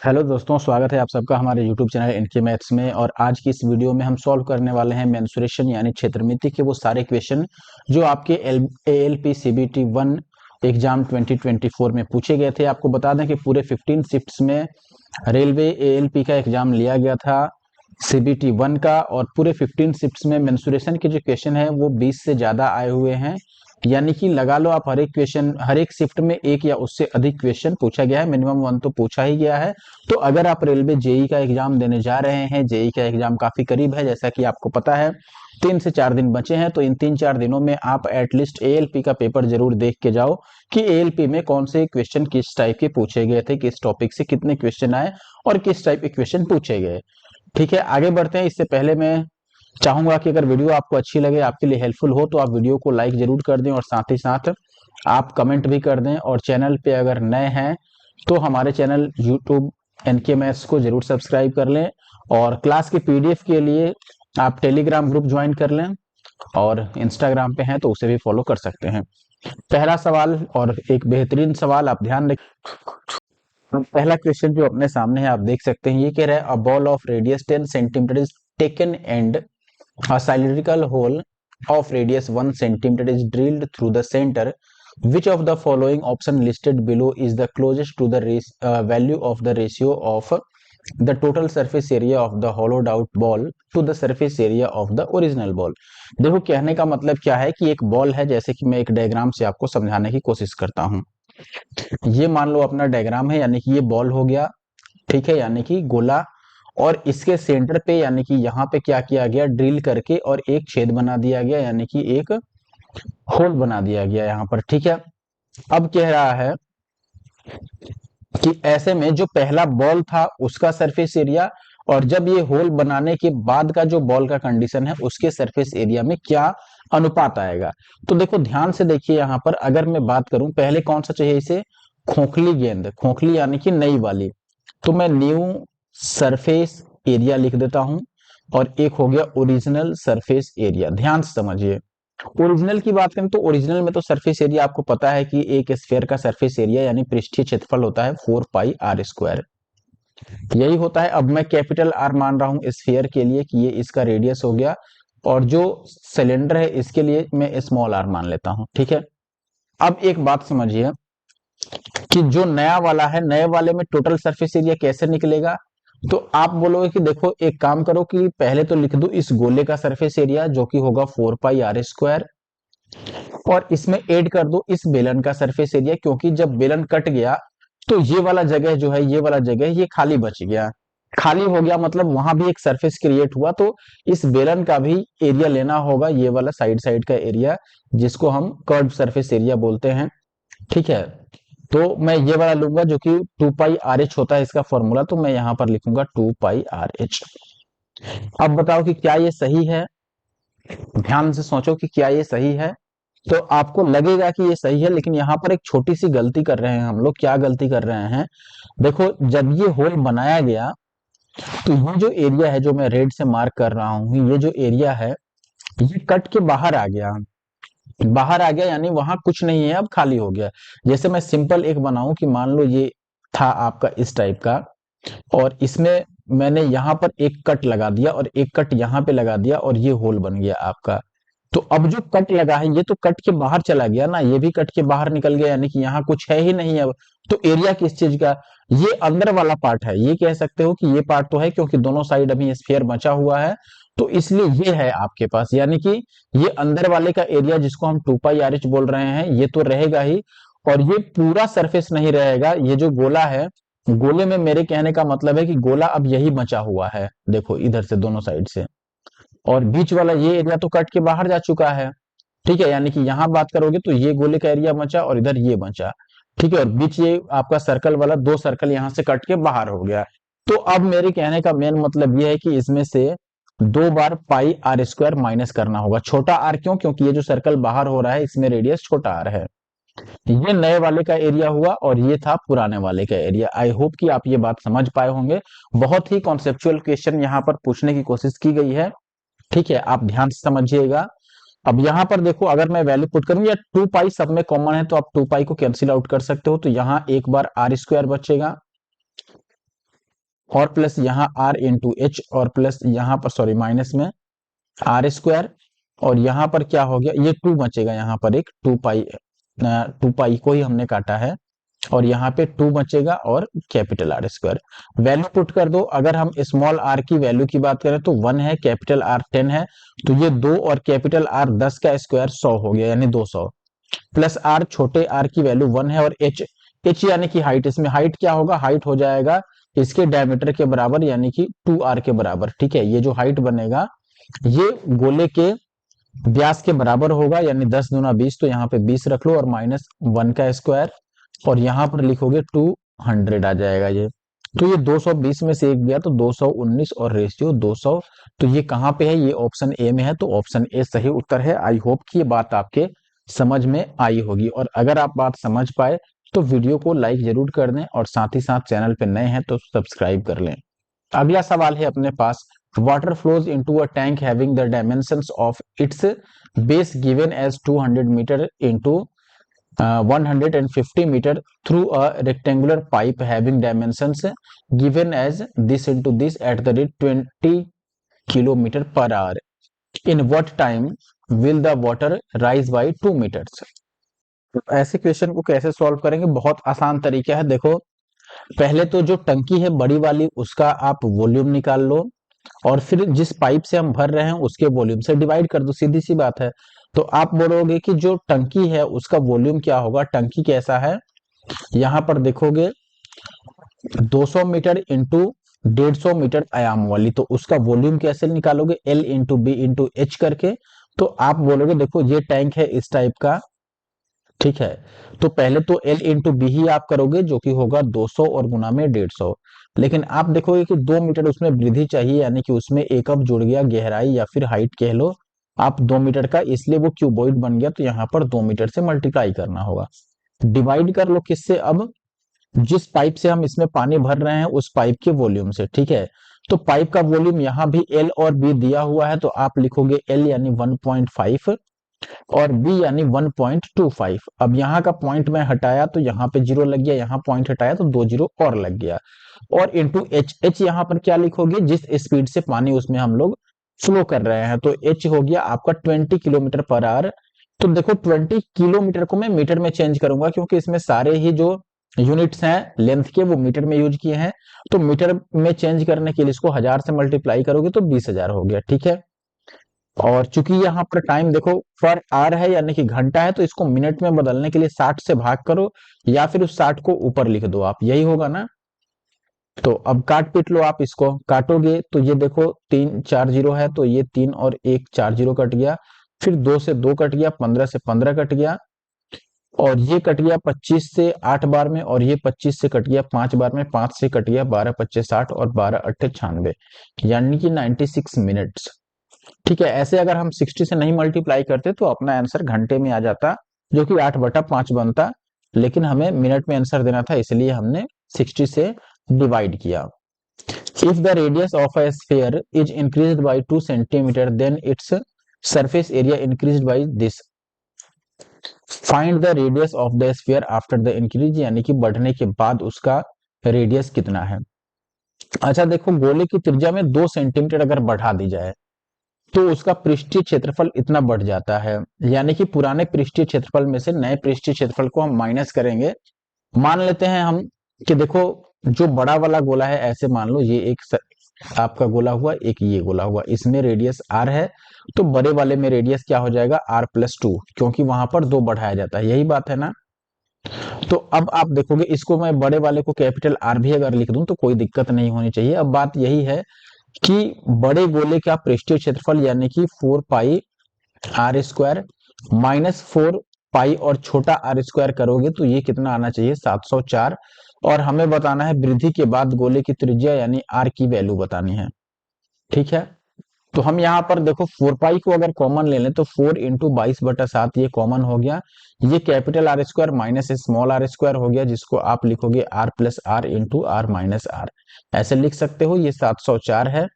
Hello दोस्तों, स्वागत है आप सबका हमारे यूट्यूब चैनल इनके मैथ्स में। और आज की इस वीडियो में हम सॉल्व करने वाले हैं मेंसुरेशन यानी क्षेत्रमिति के वो सारे क्वेश्चन जो आपके ALP CBT 1 एग्जाम 2024 में पूछे गए थे। आपको बता दें कि पूरे 15 शिफ्ट्स में रेलवे ALP का एग्जाम लिया गया था CBT 1 का, और पूरे 15 शिफ्ट्स में मेंसुरेशन के जो क्वेश्चन है वो 20 से ज्यादा आए हुए हैं। यानी कि लगा लो आप, हर एक क्वेश्चन, हर एक शिफ्ट में एक या उससे अधिक क्वेश्चन पूछा गया है, मिनिमम 1 तो पूछा ही गया है। तो अगर आप रेलवे जेई का एग्जाम देने जा रहे हैं, जेई का एग्जाम काफी करीब है, जैसा कि आपको पता है 3 से 4 दिन बचे हैं, तो इन 3-4 दिनों में आप एटलीस्ट ALP का पेपर जरूर देख के जाओ कि ALP में कौन से क्वेश्चन किस टाइप के पूछे गए थे, किस टॉपिक से कितने क्वेश्चन आए और किस टाइप के क्वेश्चन पूछे गए। ठीक है, आगे बढ़ते हैं। इससे पहले मैं चाहूंगा कि अगर वीडियो आपको अच्छी लगे, आपके लिए हेल्पफुल हो, तो आप वीडियो को लाइक जरूर कर दें और साथ ही साथ आप कमेंट भी कर दें। और चैनल पे अगर नए हैं तो हमारे चैनल यूट्यूब एनके मैथ्स को जरूर सब्सक्राइब कर लें, और क्लास के PDF के लिए आप टेलीग्राम ग्रुप ज्वाइन कर लें, और इंस्टाग्राम पे हैं तो उसे भी फॉलो कर सकते हैं। पहला सवाल, और एक बेहतरीन सवाल, आप ध्यान रखें। पहला क्वेश्चन जो अपने सामने है आप देख सकते हैं, ये कह रहा है a ball of radius 10 centimetre is taken and a cylindrical hole of radius 1 centimeter is drilled through the center. Which of the following option listed below is the closest to the value of the ratio of the total surface area of the hollowed out ball to the surface area of the original ball? देखो, कहने का मतलब क्या है कि एक ball है, जैसे कि मैं एक डायग्राम से आपको समझाने की कोशिश करता हूं। ये मान लो अपना डायग्राम है, यानी कि ये बॉल हो गया, ठीक है, यानी कि गोला। और इसके सेंटर पे यानी कि यहाँ पे क्या किया गया, ड्रिल करके और एक छेद बना दिया गया, यानी कि एक होल बना दिया गया यहाँ पर। ठीक है, अब कह रहा है कि ऐसे में जो पहला बॉल था उसका सरफेस एरिया, और जब ये होल बनाने के बाद का जो बॉल का कंडीशन है उसके सरफेस एरिया में क्या अनुपात आएगा। तो देखो ध्यान से देखिए, यहाँ पर अगर मैं बात करूं, पहले कौन सा चाहिए इसे, खोखली गेंद, खोखली यानी कि नई वाली, तो मैं न्यू सरफेस एरिया लिख देता हूं। और एक हो गया ओरिजिनल सरफेस एरिया। ध्यान से समझिए, ओरिजिनल की बात करें तो ओरिजिनल में तो सरफेस एरिया आपको पता है कि एक स्फेयर का सरफेस एरिया यानी पृष्ठीय क्षेत्रफल होता है 4πr², यही होता है। अब मैं कैपिटल आर मान रहा हूं स्फेयर के लिए कि ये इसका रेडियस हो गया, और जो सिलेंडर है इसके लिए मैं स्मॉल आर मान लेता हूं। ठीक है, अब एक बात समझिए कि जो नया वाला है, नए वाले में टोटल सरफेस एरिया कैसे निकलेगा। तो आप बोलोगे कि देखो एक काम करो कि पहले तो लिख दो इस गोले का सरफेस एरिया जो कि होगा 4πr², और इसमें ऐड कर दो इस बेलन का सरफेस एरिया, क्योंकि जब बेलन कट गया तो ये वाला जगह जो है, ये वाला जगह ये खाली बच गया। खाली हो गया मतलब वहां भी एक सरफेस क्रिएट हुआ, तो इस बेलन का भी एरिया लेना होगा, ये वाला साइड साइड का एरिया, जिसको हम कर्व सरफेस एरिया बोलते हैं। ठीक है, तो मैं ये वाला लूंगा जो कि 2πrh होता है इसका फॉर्मूला, तो मैं यहां पर लिखूंगा 2πrh। अब बताओ कि क्या ये सही है, ध्यान से सोचो कि क्या ये सही है। तो आपको लगेगा कि ये सही है, लेकिन यहाँ पर एक छोटी सी गलती कर रहे हैं हम लोग। क्या गलती कर रहे हैं, देखो जब ये होल बनाया गया तो ये जो एरिया है जो मैं रेड से मार्क कर रहा हूं, ये जो एरिया है ये कट के बाहर आ गया। बाहर आ गया यानी वहां कुछ नहीं है, अब खाली हो गया। जैसे मैं सिंपल एक बनाऊं कि मान लो ये था आपका इस टाइप का, और इसमें मैंने यहां पर एक कट लगा दिया और एक कट यहां पे लगा दिया, और ये होल बन गया आपका। तो अब जो कट लगा है ये तो कट के बाहर चला गया ना, ये भी कट के बाहर निकल गया, यानी कि यहाँ कुछ है ही नहीं अब। तो एरिया किस चीज का, ये अंदर वाला पार्ट है, ये कह सकते हो कि ये पार्ट तो है, क्योंकि दोनों साइड अभी स्फीयर बचा हुआ है, तो इसलिए ये है आपके पास। यानी कि ये अंदर वाले का एरिया जिसको हम 2πrh बोल रहे हैं ये तो रहेगा ही, और ये पूरा सरफेस नहीं रहेगा। ये जो गोला है, गोले में मेरे कहने का मतलब है कि गोला अब यही बचा हुआ है, देखो इधर से दोनों साइड से, और बीच वाला ये एरिया तो कट के बाहर जा चुका है। ठीक है, यानी कि यहां बात करोगे तो ये गोले का एरिया बचा और इधर ये बचा। ठीक है, और बीच ये आपका सर्कल वाला, दो सर्कल यहां से कट के बाहर हो गया। तो अब मेरे कहने का मेन मतलब ये है कि इसमें से 2 बार πr² माइनस करना होगा। छोटा आर क्यों, क्योंकि ये जो सर्कल बाहर हो रहा है इसमें रेडियस छोटा आर है। ये नए वाले का एरिया हुआ और ये था पुराने वाले का एरिया। आई होप कि आप ये बात समझ पाए होंगे। बहुत ही कॉन्सेप्चुअल क्वेश्चन यहाँ पर पूछने की कोशिश की गई है। ठीक है, आप ध्यान से समझिएगा। अब यहां पर देखो, अगर मैं वैल्यू पुट करूं, या 2π सब में कॉमन है तो आप 2π को कैंसिल आउट कर सकते हो, तो यहां एक बार r² बचेगा, और प्लस यहाँ आर इंटू एच और प्लस यहाँ पर सॉरी माइनस में आर स्क्वायर, और यहाँ पर क्या हो गया, ये 2 बचेगा, यहाँ पर एक 2 पाई को ही हमने काटा है, और यहाँ पे 2 बचेगा और capital R square. Value put कर दो। अगर हम स्मॉल आर की वैल्यू की बात करें तो 1 है, कैपिटल आर 10 है, तो ये 2 और कैपिटल आर 10 का स्क्वायर 100 हो गया, यानी 200, प्लस आर छोटे आर की वैल्यू 1 है, और एच एच यानी कि हाइट, इसमें हाइट क्या होगा, हाइट हो जाएगा इसके डायमीटर के बराबर, यानी कि 2r के बराबर। ठीक है, ये जो हाइट बनेगा ये गोले के व्यास के बराबर होगा, यानी 10 दूना 20, तो यहाँ पे 20 रख लो और माइनस 1 का स्क्वायर, और यहाँ पर लिखोगे 200 आ जाएगा ये। तो ये 220 में से एक गया तो 219 और रेशियो 200। तो ये कहाँ पे है, ये ऑप्शन ए में है, तो ऑप्शन ए सही उत्तर है। आई होप कि ये बात आपके समझ में आई होगी, और अगर आप बात समझ पाए तो वीडियो को लाइक जरूर कर दें, और साथ ही साथ चैनल पे नए हैं तो सब्सक्राइब कर लें। अगला सवाल है अपने पास, water flows into a tank having the dimensions of its base given as 200 metre into 150 meter through a rectangular pipe having dimensions given as this into this at the rate 20 kilometer per hour. In what time will the water rise by 2 meters? ऐसे question को कैसे solve करेंगे, बहुत आसान तरीका है। देखो, पहले तो जो टंकी है बड़ी वाली उसका आप वॉल्यूम निकाल लो, और फिर जिस पाइप से हम भर रहे हैं उसके वॉल्यूम से डिवाइड कर दो, सीधी सी बात है। तो आप बोलोगे कि जो टंकी है उसका वॉल्यूम क्या होगा, टंकी कैसा है, यहाँ पर देखोगे 200 मीटर इंटू 150 मीटर आयाम वाली, तो उसका वॉल्यूम कैसे निकालोगे, L into B into H करके। तो आप बोलोगे देखो ये टैंक है इस टाइप का, ठीक है, तो पहले तो L इंटू बी ही आप करोगे जो कि होगा 200 और गुना में 150, लेकिन आप देखोगे कि 2 मीटर उसमें वृद्धि चाहिए, यानी कि उसमें एक अब जुड़ गया गहराई या फिर हाइट कह लो आप 2 मीटर का, इसलिए वो क्यूबॉइड बन गया, तो यहाँ पर 2 मीटर से मल्टीप्लाई करना होगा। डिवाइड कर लो किससे, अब जिस पाइप से हम इसमें पानी भर रहे हैं उस पाइप के वॉल्यूम से। ठीक है, तो पाइप का वॉल्यूम यहाँ भी L और B दिया हुआ है, तो आप लिखोगे L यानी 1.5 और B यानी 1.25। अब यहाँ का पॉइंट मैं हटाया तो यहाँ पे 0 लग गया, यहाँ पॉइंट हटाया तो 2 0 और लग गया, और इंटू एच, एच यहाँ पर क्या लिखोगे, जिस स्पीड से पानी उसमें हम लोग फ्लो कर रहे हैं, तो एच हो गया आपका 20 किलोमीटर पर आवर। तो देखो 20 किलोमीटर को मैं मीटर में चेंज करूंगा, क्योंकि इसमें सारे ही जो यूनिट्स हैं लेंथ के वो मीटर में यूज किए हैं, तो मीटर में चेंज करने के लिए इसको 1000 से मल्टीप्लाई करोगे तो 20,000 हो गया। ठीक है, और चूंकि यहाँ पर टाइम देखो पर आवर है यानी कि घंटा है, तो इसको मिनट में बदलने के लिए 60 से भाग करो, या फिर उस 60 को ऊपर लिख दो आप, यही होगा ना। तो अब काट पीट लो, आप इसको काटोगे तो ये देखो 3 4 0 है, तो ये 3 और 1 4 0 कट गया, फिर 2 से 2 कट गया, 15 से 15 कट गया, और ये कट गया 25 से 8 बार में, और ये 25 से कट गया 5 बार में, 5 से कट गया 12 25 60 और 12 8 96, यानी कि 96 मिनट्स। ठीक है, ऐसे अगर हम 60 से नहीं मल्टीप्लाई करते तो अपना आंसर घंटे में आ जाता, जो कि 8/5 बनता, लेकिन हमें मिनट में आंसर देना था, इसलिए हमने 60 से डिवाइड किया। If the radius of a sphere is increased by 2 centimetre then its surface area increased by this, find the radius of the sphere after the increase, यानी कि बढ़ने के बाद उसका रेडियस कितना है। अच्छा देखो, गोले की त्रिज्या में 2 सेंटीमीटर अगर बढ़ा दी जाए तो उसका पृष्ठीय क्षेत्रफल इतना बढ़ जाता है, यानी कि पुराने पृष्ठीय क्षेत्रफल में से नए पृष्ठीय क्षेत्रफल को हम माइनस करेंगे। मान लेते हैं हम कि देखो जो बड़ा वाला गोला है, ऐसे मान लो ये एक आपका गोला हुआ, एक ये गोला हुआ, इसमें रेडियस r है, तो बड़े वाले में रेडियस क्या हो जाएगा r+2, क्योंकि वहां पर 2 बढ़ाया जाता है, यही बात है ना। तो अब आप देखोगे इसको मैं बड़े वाले को कैपिटल R भी अगर लिख दूं तो कोई दिक्कत नहीं होनी चाहिए। अब बात यही है कि बड़े गोले का पृष्ठीय क्षेत्रफल यानी कि 4πr² माइनस 4π और छोटा r² करोगे तो ये कितना आना चाहिए, 704, और हमें बताना है वृद्धि के बाद गोले की त्रिज्या यानी r की वैल्यू बतानी है। ठीक है, तो हम यहाँ पर देखो 4π को अगर कॉमन ले लें तो 4 इंटू 22/7 ये कॉमन हो गया, ये capital R² minus small r² हो गया, जिसको आप लिखोगे r+r into r minus r, ऐसे लिख सकते हो, ये 704 है।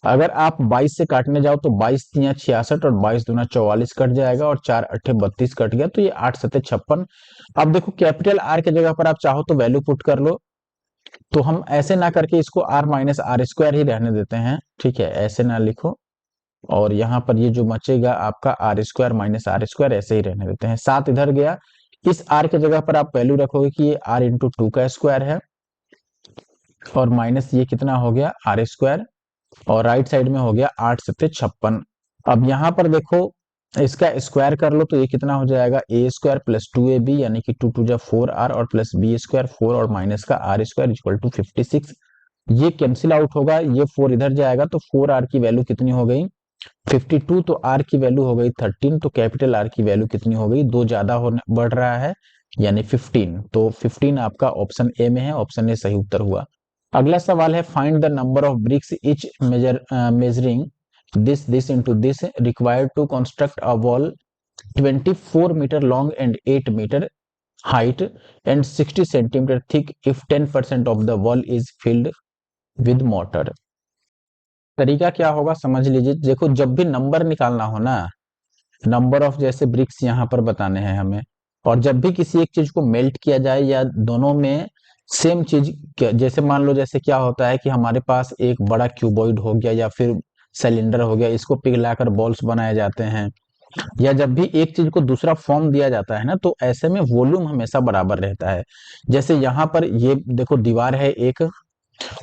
अगर आप 22 से काटने जाओ तो 22 तिया 66 और 22 दूना 44 कट जाएगा, और 4 8 32 कट गया, तो ये 8 7 56। अब देखो कैपिटल R की जगह पर आप चाहो तो वैल्यू पुट कर लो, तो हम ऐसे ना करके इसको r माइनस आर स्क्वायर ही रहने देते हैं, ठीक है, ऐसे ना लिखो। और यहाँ पर ये जो बचेगा आपका R square minus R square ऐसे ही रहने देते हैं। 7 इधर गया, इस r की जगह पर आप वैल्यू रखोगे कि ये r इंटू टू का स्क्वायर है, और माइनस ये कितना हो गया आर स्क्वायर, और राइट साइड में हो गया 8 सत्ते 56। अब यहाँ पर देखो इसका स्क्वायर कर लो तो ये कितना हो जाएगा ए स्क्वायर प्लस 2ab, यानी कि 2 टू जा 4r, और प्लस बी स्क्वायर 4 और माइनस का आर स्क्वायर इक्वल टू 56। ये कैंसिल आउट होगा, ये 4 इधर जाएगा तो 4r की वैल्यू कितनी हो गई 52, तो r की वैल्यू हो गई 13, तो कैपिटल R की वैल्यू कितनी हो गई, दो ज्यादा होने बढ़ रहा है यानी 15, तो 15 आपका ऑप्शन ए में है, ऑप्शन ए सही उत्तर हुआ। अगला सवाल है find the number of bricks each measuring this into this required to construct a wall 24 metre long and 8 metre height and 60 centimetre thick if 10% of the wall is filled with mortar. तरीका क्या होगा समझ लीजिए। देखो जब भी number निकालना हो ना, नंबर ऑफ जैसे ब्रिक्स यहाँ पर बताने हैं हमें, और जब भी किसी एक चीज को मेल्ट किया जाए या दोनों में सेम चीज, जैसे मान लो जैसे क्या होता है कि हमारे पास एक बड़ा क्यूबॉइड हो गया या फिर सिलेंडर हो गया, इसको पिघलाकर बॉल्स बनाए जाते हैं, या जब भी एक चीज को दूसरा फॉर्म दिया जाता है ना, तो ऐसे में वॉल्यूम हमेशा बराबर रहता है। जैसे यहाँ पर ये देखो दीवार है एक,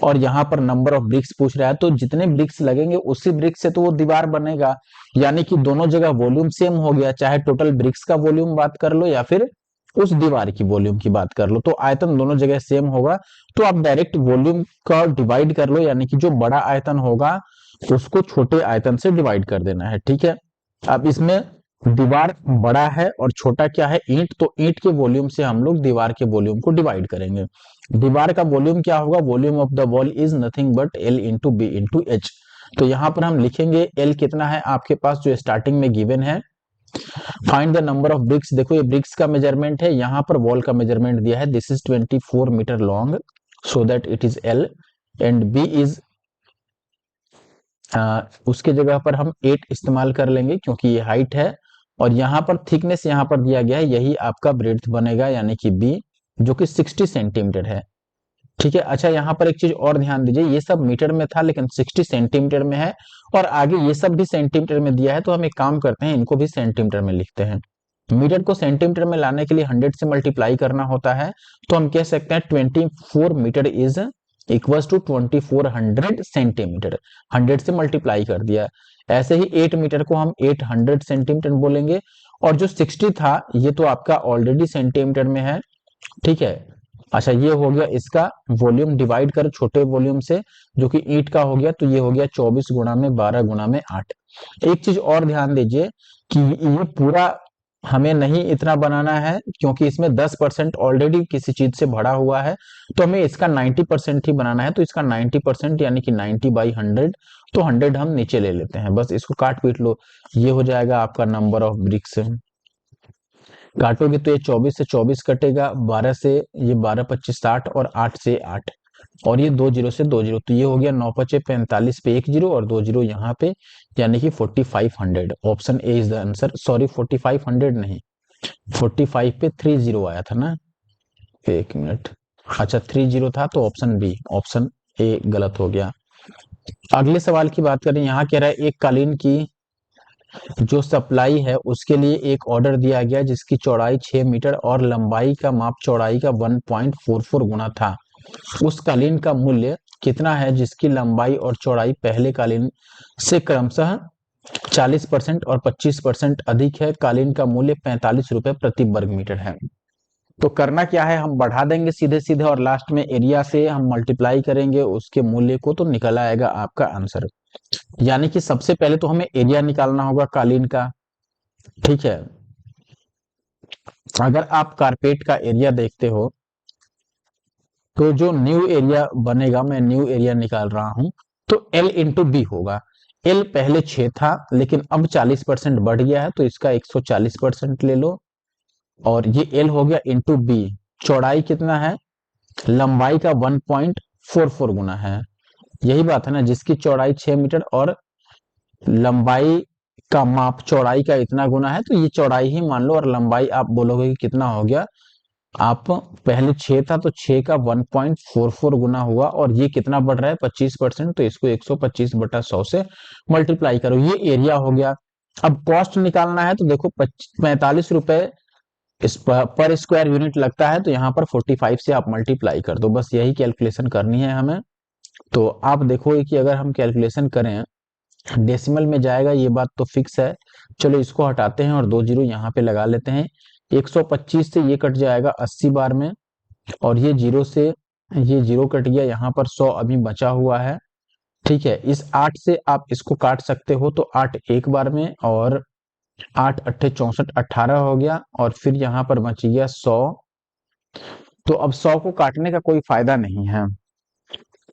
और यहाँ पर नंबर ऑफ ब्रिक्स पूछ रहा है, तो जितने ब्रिक्स लगेंगे उसी ब्रिक्स से तो वो दीवार बनेगा, यानी कि दोनों जगह वॉल्यूम सेम हो गया, चाहे टोटल ब्रिक्स का वॉल्यूम बात कर लो या फिर उस दीवार की वॉल्यूम की बात कर लो, तो आयतन दोनों जगह सेम होगा। तो आप डायरेक्ट वॉल्यूम का डिवाइड कर लो, यानी कि जो बड़ा आयतन होगा उसको छोटे आयतन से डिवाइड कर देना है, ठीक है। अब इसमें दीवार बड़ा है और छोटा क्या है ईंट, तो ईंट के वॉल्यूम से हम लोग दीवार के वॉल्यूम को डिवाइड करेंगे। दीवार का वॉल्यूम क्या होगा, volume of the wall is nothing but L into B into H. तो यहाँ पर हम लिखेंगे एल कितना है आपके पास जो स्टार्टिंग में गिवन है। Find the number of BRICS, देखो ये ब्रिक्स का मेजरमेंट है, यहाँ पर वॉल का मेजरमेंट दिया है, this is 24 metre long so that it is L, and B is उसके जगह पर हम 8 इस्तेमाल कर लेंगे क्योंकि ये हाइट है, और यहाँ पर थिकनेस यहाँ पर दिया गया है, यही आपका ब्रेड्थ बनेगा यानी कि बी, जो कि 60 सेंटीमीटर है, ठीक है। अच्छा यहाँ पर एक चीज और ध्यान दीजिए, ये सब मीटर में था लेकिन 60 सेंटीमीटर में है, और आगे ये सब भी सेंटीमीटर में दिया है, तो हम एक काम करते हैं इनको भी सेंटीमीटर में लिखते हैं। मीटर को सेंटीमीटर में लाने के लिए 100 से मल्टीप्लाई करना होता है, तो हम कह सकते हैं 24 metre is equals to 2400 centimetre, 100 से मल्टीप्लाई कर दिया। ऐसे ही 8 मीटर को हम 800 सेंटीमीटर बोलेंगे, और जो 60 था ये तो आपका ऑलरेडी सेंटीमीटर में है, ठीक है। अच्छा ये हो गया इसका वॉल्यूम, डिवाइड कर छोटे वॉल्यूम से जो कि ईंट का हो गया, तो ये हो गया 24 गुणा में 12 गुणा में 8। एक चीज और ध्यान दीजिए कि ये पूरा हमें नहीं इतना बनाना है क्योंकि इसमें 10% ऑलरेडी किसी चीज से भरा हुआ है, तो हमें इसका 90% ही बनाना है, तो इसका 90% यानी कि 90/100, तो 100 हम नीचे ले लेते हैं, बस इसको काट पीट लो, ये हो जाएगा आपका नंबर ऑफ ब्रिक्स। काटोगे तो ये 24 से 24 कटेगा, 12 से ये 12 25 60, और 8 से 8, और ये 2 जीरो से 2 जीरो, तो ये हो गया 9 पचे 45 पे 1 जीरो और 2 जीरो यहाँ पे, यानी कि 4500। Option A is the answer, sorry 4500 नहीं, 45 पे 3 जीरो आया था ना, एक मिनट, अच्छा 3 जीरो था, तो ऑप्शन बी, ऑप्शन ए गलत हो गया। अगले सवाल की बात करें, यहाँ कह रहा है एक कालीन की जो सप्लाई है उसके लिए एक ऑर्डर दिया गया जिसकी चौड़ाई 6 मीटर और लंबाई का माप चौड़ाई का 1.44 गुना था। उस कालीन का मूल्य कितना है जिसकी लंबाई और चौड़ाई पहले कालीन से क्रमशः 40% और 25% अधिक है। कालीन का मूल्य 45 रुपए प्रति वर्ग मीटर है। तो करना क्या है, हम बढ़ा देंगे सीधे सीधे और लास्ट में एरिया से हम मल्टीप्लाई करेंगे उसके मूल्य को, तो निकल आएगा आपका आंसर। यानी कि सबसे पहले तो हमें एरिया निकालना होगा कालीन का, ठीक है। अगर आप कारपेट का एरिया देखते हो तो जो न्यू एरिया बनेगा, मैं न्यू एरिया निकाल रहा हूं, तो L इंटू बी होगा। L पहले 6 था लेकिन अब 40% बढ़ गया है, तो इसका 140% ले लो, और ये L हो गया इंटू बी। चौड़ाई कितना है, लंबाई का 1.44 गुना है, यही बात है ना, जिसकी चौड़ाई 6 मीटर और लंबाई का माप चौड़ाई का इतना गुना है, तो ये चौड़ाई ही मान लो, और लंबाई आप बोलोगे कि कितना हो गया, आप पहले 6 था तो 6 का 1.44 गुना हुआ, और ये कितना बढ़ रहा है 25%, तो इसको 125/100 से मल्टीप्लाई करो, ये एरिया हो गया। अब कॉस्ट निकालना है तो देखो 45 रुपए इस पर स्क्वायर यूनिट लगता है, तो यहाँ पर 45 से आप मल्टीप्लाई कर दो, बस यही कैलकुलेशन करनी है हमें। तो आप देखोगे कि अगर हम कैलकुलेशन करें डेसिमल में जाएगा, ये बात तो फिक्स है। चलो इसको हटाते हैं और 2 जीरो यहाँ पे लगा लेते हैं। 125 से ये कट जाएगा 80 बार में, और ये जीरो से ये जीरो कट गया, यहाँ पर 100 अभी बचा हुआ है। ठीक है, इस 8 से आप इसको काट सकते हो, तो 8 एक बार में, और 8 अट्ठे 64, 18 हो गया, और फिर यहाँ पर बच गया 100। तो अब 100 को काटने का कोई फायदा नहीं है।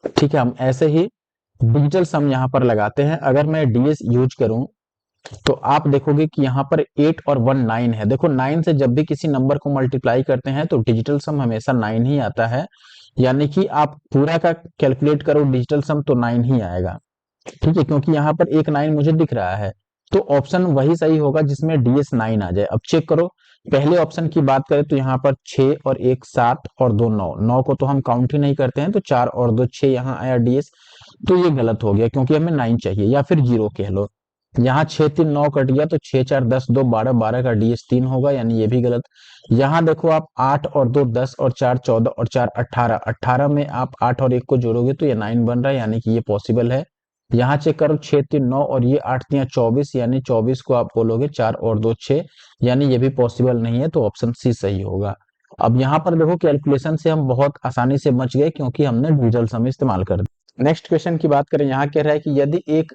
ठीक है, हम ऐसे ही डिजिटल सम यहाँ पर लगाते हैं। अगर मैं डीएस यूज करूं तो आप देखोगे कि यहाँ पर 8 और 1 9 है। देखो 9 से जब भी किसी नंबर को मल्टीप्लाई करते हैं तो डिजिटल सम हमेशा 9 ही आता है, यानी कि आप पूरा का कैलकुलेट करो डिजिटल सम तो 9 ही आएगा। ठीक है, क्योंकि यहाँ पर एक 9 मुझे दिख रहा है, तो ऑप्शन वही सही होगा जिसमें डीएस 9 आ जाए। अब चेक करो, पहले ऑप्शन की बात करें तो यहाँ पर 6 और 1 7 और 2 9, 9 को तो हम काउंट ही नहीं करते हैं, तो 4 और 2 6 यहाँ आया डीएस, तो ये गलत हो गया क्योंकि हमें 9 चाहिए, या फिर जीरो कह लो। यहाँ 6 3 9 कट गया, तो 6 4 10 2 12, 12 का डीएस 3 होगा, यानी ये भी गलत। यहाँ देखो आप 8 और 2 10 और 4 14 और 4 18, 18 में आप 8 और 1 को जोड़ोगे तो ये 9 बन रहा है, यानी कि ये पॉसिबल है। यहाँ चेक करो 6 3 9 और ये 8 3 24, यानी 24 को आप बोलोगे 4 और 2 6, यानी ये भी पॉसिबल नहीं है, तो ऑप्शन सी सही होगा। अब यहाँ पर देखो कैलकुलेशन से हम बहुत आसानी से बच गए क्योंकि हमने डिजिटल सम इस्तेमाल कर दिया। नेक्स्ट क्वेश्चन की बात करें, यहाँ कह रहा है कि यदि एक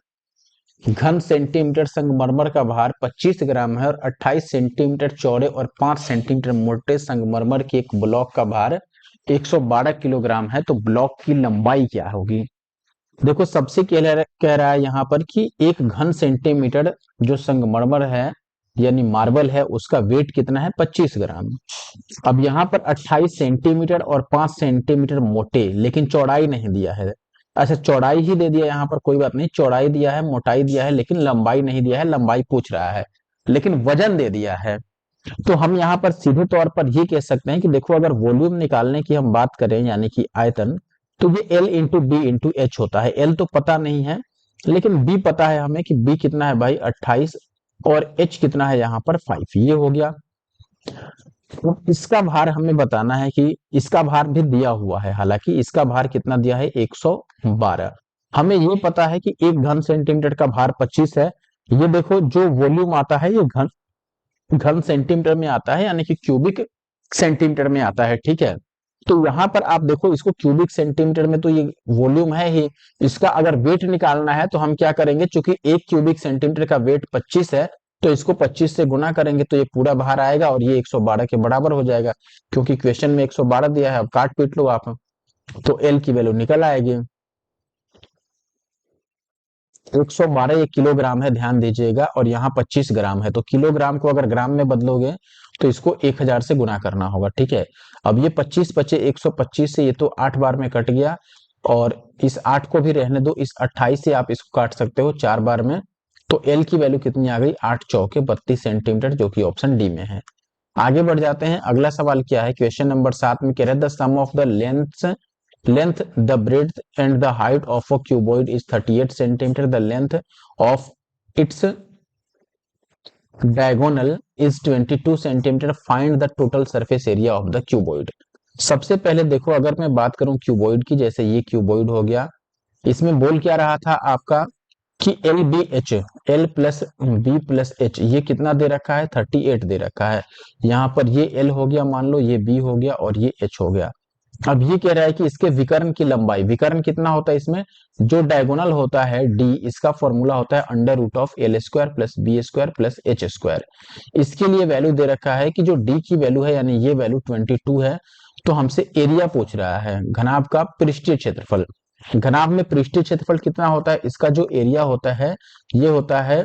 घन सेंटीमीटर संगमरमर का भार 25 ग्राम है और 28 सेंटीमीटर चौड़े और 5 सेंटीमीटर मोटे संगमरमर के एक ब्लॉक का भार 112 किलोग्राम है, तो ब्लॉक की लंबाई क्या होगी। देखो सबसे कह रहा है यहाँ पर कि एक घन सेंटीमीटर जो संगमरमर है यानी मार्बल है, उसका वेट कितना है 25 ग्राम। अब यहाँ पर 28 सेंटीमीटर और 5 सेंटीमीटर मोटे, लेकिन चौड़ाई नहीं दिया है। अच्छा चौड़ाई ही दे दिया यहाँ पर, कोई बात नहीं, चौड़ाई दिया है मोटाई दिया है लेकिन लंबाई नहीं दिया है, लंबाई पूछ रहा है लेकिन वजन दे दिया है। तो हम यहाँ पर सीधे तौर पर ये कह सकते हैं कि देखो अगर वॉल्यूम निकालने की हम बात करें यानी कि आयतन, तो ये L into B into H होता है। L तो पता नहीं है लेकिन B पता है हमें कि B कितना है भाई 28, और H कितना है यहाँ पर 5, ये हो गया। तो इसका भार हमें बताना है कि इसका भार भी दिया हुआ है, हालांकि इसका भार कितना दिया है 112। हमें ये पता है कि एक घन सेंटीमीटर का भार 25 है। ये देखो जो वॉल्यूम आता है ये घन घन सेंटीमीटर में आता है, यानी कि क्यूबिक सेंटीमीटर में आता है। ठीक है, तो यहाँ पर आप देखो इसको क्यूबिक सेंटीमीटर में, तो ये वॉल्यूम है ही। इसका अगर वेट निकालना है तो हम क्या करेंगे, चूंकि एक क्यूबिक सेंटीमीटर का वेट 25 है, तो इसको 25 से गुना करेंगे तो ये पूरा भार आएगा और ये 112 के बराबर हो जाएगा, क्योंकि क्वेश्चन में 112 दिया है। अब काट पीट लो आप, तो एल की वैल्यू निकल आएगी। 112 एक किलोग्राम है, ध्यान दीजिएगा, और यहाँ 25 ग्राम है, तो किलोग्राम को अगर ग्राम में बदलोगे तो इसको 1000 से गुना करना होगा। ठीक है, अब ये 25 बचे 125 से, ये तो 8 बार में कट गया, और इस 8 को भी रहने दो, इस 28 से आप इसको काट सकते हो 4 बार में। तो एल की वैल्यू कितनी आ गई 8 चौके 32 सेंटीमीटर, जो कि ऑप्शन डी में है। आगे बढ़ जाते हैं, अगला सवाल क्या है, क्वेश्चन नंबर 7 में कह रहे हैं the sum of the length, the breadth and the height of a cuboid is 38 centimeter. The length of its diagonal is 22 centimeter. Find the total surface area of the cuboid. सबसे पहले देखो अगर मैं बात करूं क्यूबॉइड की, जैसे ये क्यूबॉइड हो गया, इसमें बोल क्या रहा था आपका कि L B H, L plus B plus H, ये कितना दे रखा है 38 दे रखा है। यहाँ पर ये एल हो गया मान लो, ये बी हो गया और ये एच हो गया। अब ये कह रहा है कि इसके विकर्ण की लंबाई, विकर्ण कितना होता है इसमें, जो डायगोनल होता है डी, इसका फॉर्मूला होता है under root of L square plus B square plus H square. इसके लिए वैल्यू दे रखा है कि जो डी की वैल्यू है यानी ये वैल्यू 22 है। तो हमसे एरिया पूछ रहा है, घनाभ का पृष्ठीय क्षेत्रफल। घनाभ में पृष्ठीय क्षेत्रफल कितना होता है, इसका जो एरिया होता है ये होता है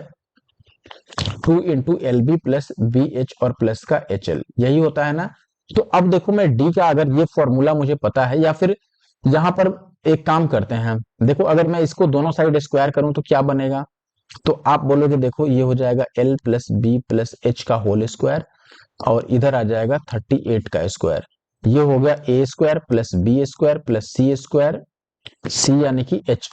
2 into L B plus B H और प्लस का एच एल, यही होता है ना। तो अब देखो मैं डी का अगर ये फॉर्मूला मुझे पता है, या फिर यहां पर एक काम करते हैं, देखो अगर मैं इसको दोनों साइड स्क्वायर करूं तो क्या बनेगा, तो आप बोलोगे देखो ये हो जाएगा L plus B plus H का होल स्क्वायर, और इधर आ जाएगा 38 का स्क्वायर। ये हो गया a square plus B square plus c square, c यानी कि एच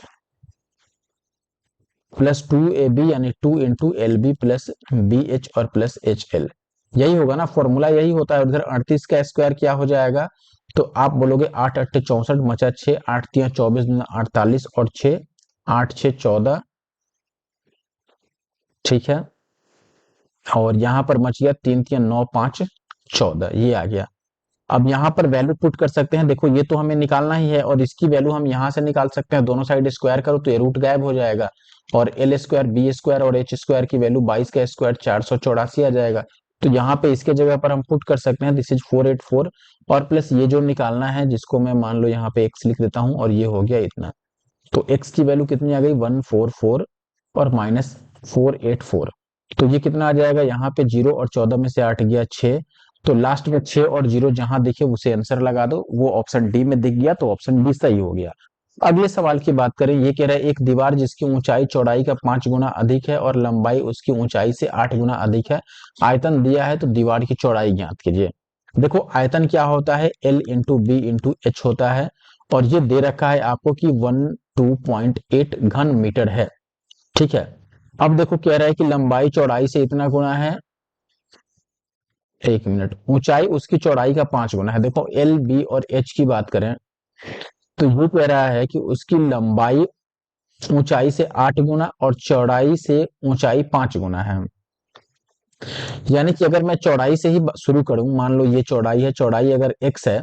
प्लस 2ab यानी 2 into L B plus B H और प्लस एच एल। यही होगा ना फॉर्मूला, यही होता है। उधर 38 का स्क्वायर क्या हो जाएगा, तो आप बोलोगे 8 8 64 मचा 6, 8 3 24 48 और 6 8 6 14, ठीक है। और यहां पर मच गया 3 3 9 5 14, ये आ गया। अब यहाँ पर वैल्यू पुट कर सकते हैं, देखो ये तो हमें निकालना ही है और इसकी वैल्यू हम यहाँ से निकाल सकते हैं। दोनों साइड स्क्वायर करो तो ये रूट गायब हो जाएगा और एल स्क्वायर बी स्क्वायर और एच स्क्वायर की वैल्यू 22 का स्क्वायर 484 आ जाएगा। तो यहाँ पे इसके जगह पर हम पुट कर सकते हैं दिस इज 484 और प्लस ये जो निकालना है जिसको मैं मान लो यहाँ पे x लिख देता हूँ और ये हो गया इतना। तो x की वैल्यू कितनी आ गई 144 और माइनस 484। तो ये कितना आ जाएगा, यहाँ पे 0 और 14 में से 8 गया 6, तो लास्ट में 6 और 0 जहां दिखे उसे आंसर लगा दो। वो ऑप्शन डी में दिख गया तो ऑप्शन डी सही हो गया। अगले सवाल की बात करें, ये कह रहा है एक दीवार जिसकी ऊंचाई चौड़ाई का 5 गुना अधिक है और लंबाई उसकी ऊंचाई से 8 गुना अधिक है, आयतन दिया है तो दीवार की चौड़ाई ज्ञात कीजिए। देखो आयतन क्या होता है, L into B into H होता है और ये दे रखा है आपको कि 12.8 घन मीटर है, ठीक है। अब देखो कह रहा है कि लंबाई चौड़ाई से इतना गुना है, एक मिनट, ऊंचाई उसकी चौड़ाई का 5 गुना है। देखो एल बी और एच की बात करें तो ये कह रहा है कि उसकी लंबाई ऊंचाई से 8 गुना और चौड़ाई से ऊंचाई 5 गुना है। यानी कि अगर मैं चौड़ाई से ही शुरू करूं, मान लो ये चौड़ाई है, चौड़ाई अगर x है